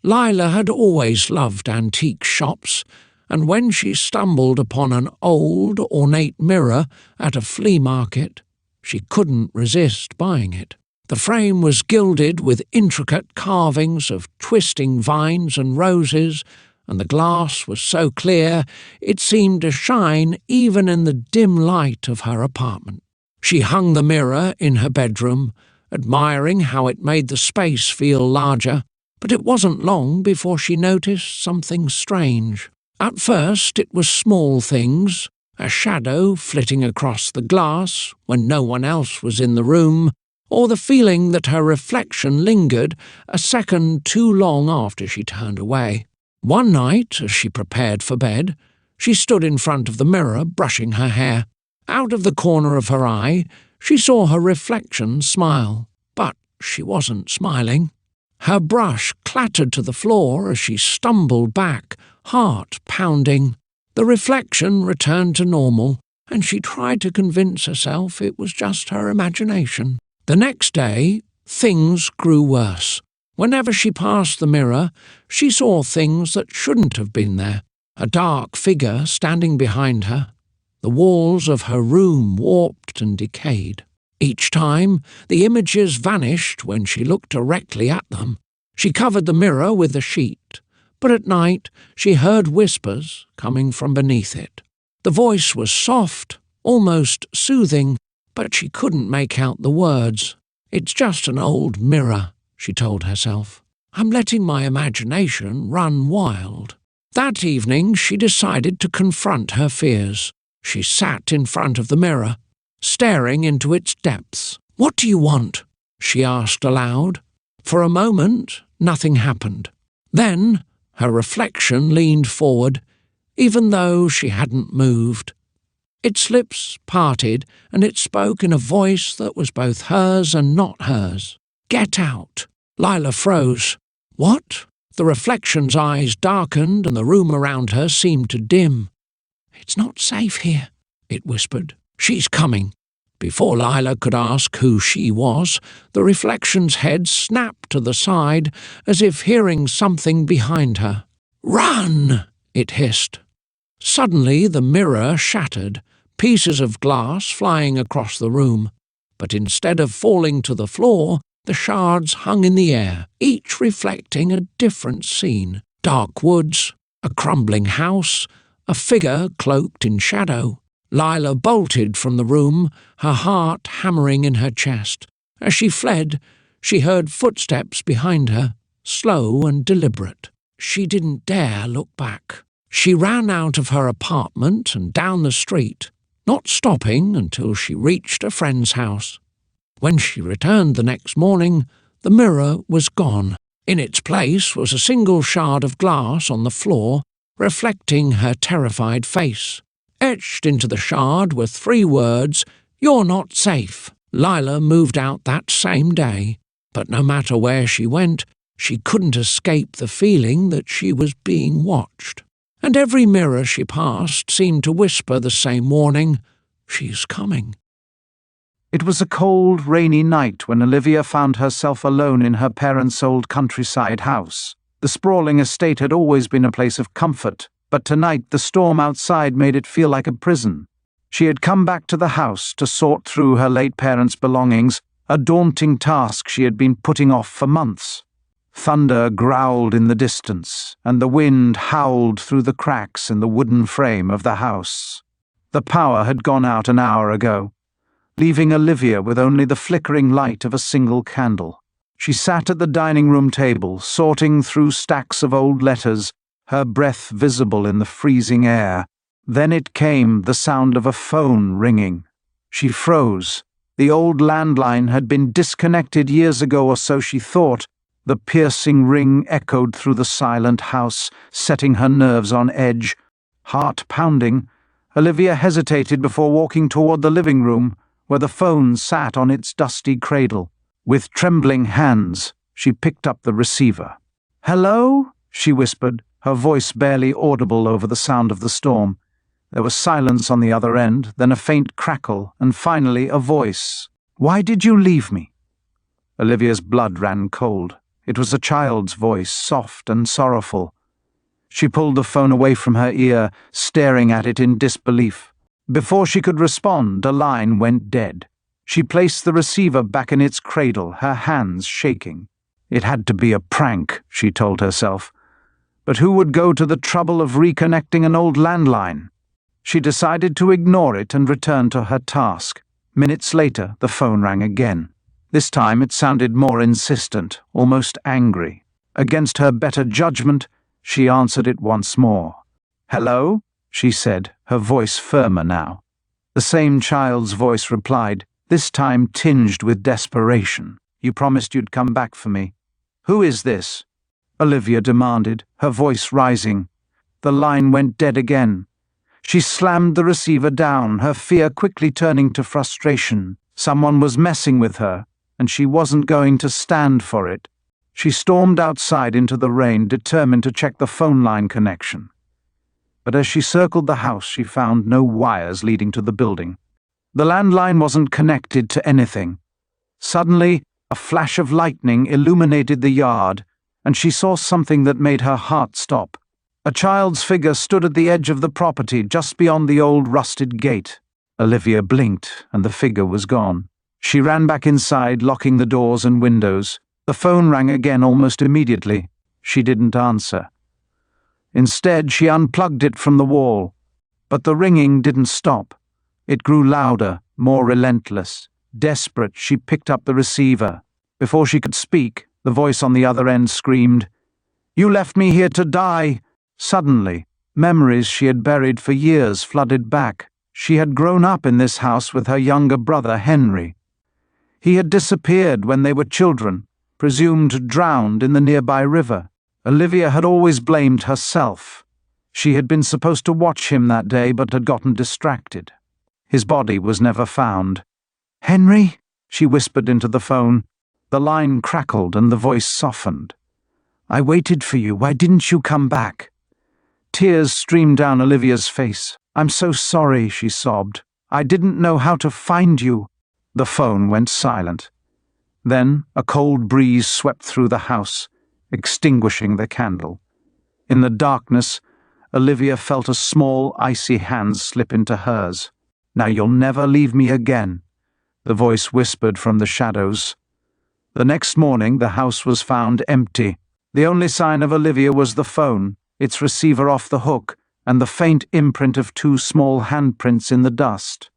Lila had always loved antique shops, and when she stumbled upon an old, ornate mirror at a flea market, she couldn't resist buying it. The frame was gilded with intricate carvings of twisting vines and roses, and the glass was so clear it seemed to shine even in the dim light of her apartment. She hung the mirror in her bedroom, admiring how it made the space feel larger, but it wasn't long before she noticed something strange. At first it was small things, a shadow flitting across the glass when no one else was in the room, or the feeling that her reflection lingered a second too long after she turned away. One night, as she prepared for bed, she stood in front of the mirror brushing her hair. Out of the corner of her eye, she saw her reflection smile, but she wasn't smiling. Her brush clattered to the floor as she stumbled back, heart pounding. The reflection returned to normal, and she tried to convince herself it was just her imagination. The next day, things grew worse. Whenever she passed the mirror, she saw things that shouldn't have been there. A dark figure standing behind her. The walls of her room warped and decayed. Each time, the images vanished when she looked directly at them. She covered the mirror with a sheet, but at night she heard whispers coming from beneath it. The voice was soft, almost soothing, but she couldn't make out the words. "It's just an old mirror," she told herself. "I'm letting my imagination run wild." That evening she decided to confront her fears. She sat in front of the mirror, staring into its depths. "What do you want?" she asked aloud. For a moment, nothing happened. Then her reflection leaned forward, even though she hadn't moved. Its lips parted, and it spoke in a voice that was both hers and not hers. "Get out." Lila froze. "What?" The reflection's eyes darkened, and the room around her seemed to dim. "It's not safe here," it whispered. "She's coming." Before Lila could ask who she was, the reflection's head snapped to the side, as if hearing something behind her. "Run!" it hissed. Suddenly the mirror shattered, pieces of glass flying across the room. But instead of falling to the floor, the shards hung in the air, each reflecting a different scene. Dark woods, a crumbling house, a figure cloaked in shadow. Lila bolted from the room, her heart hammering in her chest. As she fled, she heard footsteps behind her, slow and deliberate. She didn't dare look back. She ran out of her apartment and down the street, not stopping until she reached a friend's house. When she returned the next morning, the mirror was gone. In its place was a single shard of glass on the floor, reflecting her terrified face. Etched into the shard were 3 words, "You're not safe." Lila moved out that same day, but no matter where she went, she couldn't escape the feeling that she was being watched. And every mirror she passed seemed to whisper the same warning, "She's coming." It was a cold, rainy night when Olivia found herself alone in her parents' old countryside house. The sprawling estate had always been a place of comfort, but tonight the storm outside made it feel like a prison. She had come back to the house to sort through her late parents' belongings, a daunting task she had been putting off for months. Thunder growled in the distance, and the wind howled through the cracks in the wooden frame of the house. The power had gone out an hour ago, leaving Olivia with only the flickering light of a single candle. She sat at the dining room table, sorting through stacks of old letters, her breath visible in the freezing air. Then it came, the sound of a phone ringing. She froze. The old landline had been disconnected years ago, or so she thought. The piercing ring echoed through the silent house, setting her nerves on edge. Heart pounding, Olivia hesitated before walking toward the living room, where the phone sat on its dusty cradle. With trembling hands, she picked up the receiver. "Hello?" she whispered, her voice barely audible over the sound of the storm. There was silence on the other end, then a faint crackle, and finally a voice. "Why did you leave me?" Olivia's blood ran cold. It was a child's voice, soft and sorrowful. She pulled the phone away from her ear, staring at it in disbelief. Before she could respond, a line went dead. She placed the receiver back in its cradle, her hands shaking. It had to be a prank, she told herself. But who would go to the trouble of reconnecting an old landline? She decided to ignore it and return to her task. Minutes later, the phone rang again. This time it sounded more insistent, almost angry. Against her better judgment, she answered it once more. "Hello?" she said, her voice firmer now. The same child's voice replied, this time tinged with desperation. "You promised you'd come back for me." "Who is this?" Olivia demanded, her voice rising. The line went dead again. She slammed the receiver down, her fear quickly turning to frustration. Someone was messing with her, and she wasn't going to stand for it. She stormed outside into the rain, determined to check the phone line connection. But as she circled the house, she found no wires leading to the building. The landline wasn't connected to anything. Suddenly, a flash of lightning illuminated the yard, and she saw something that made her heart stop. A child's figure stood at the edge of the property, just beyond the old rusted gate. Olivia blinked, and the figure was gone. She ran back inside, locking the doors and windows. The phone rang again almost immediately. She didn't answer. Instead, she unplugged it from the wall. But the ringing didn't stop. It grew louder, more relentless. Desperate, she picked up the receiver. Before she could speak, the voice on the other end screamed, "You left me here to die!" Suddenly, memories she had buried for years flooded back. She had grown up in this house with her younger brother, Henry. He had disappeared when they were children, presumed drowned in the nearby river. Olivia had always blamed herself. She had been supposed to watch him that day, but had gotten distracted. His body was never found. "Henry?" she whispered into the phone. The line crackled and the voice softened. "I waited for you. Why didn't you come back?" Tears streamed down Olivia's face. "I'm so sorry," she sobbed. "I didn't know how to find you." The phone went silent. Then a cold breeze swept through the house, extinguishing the candle. In the darkness, Olivia felt a small, icy hand slip into hers. "Now you'll never leave me again," the voice whispered from the shadows. The next morning, the house was found empty. The only sign of Olivia was the phone, its receiver off the hook, and the faint imprint of 2 small handprints in the dust.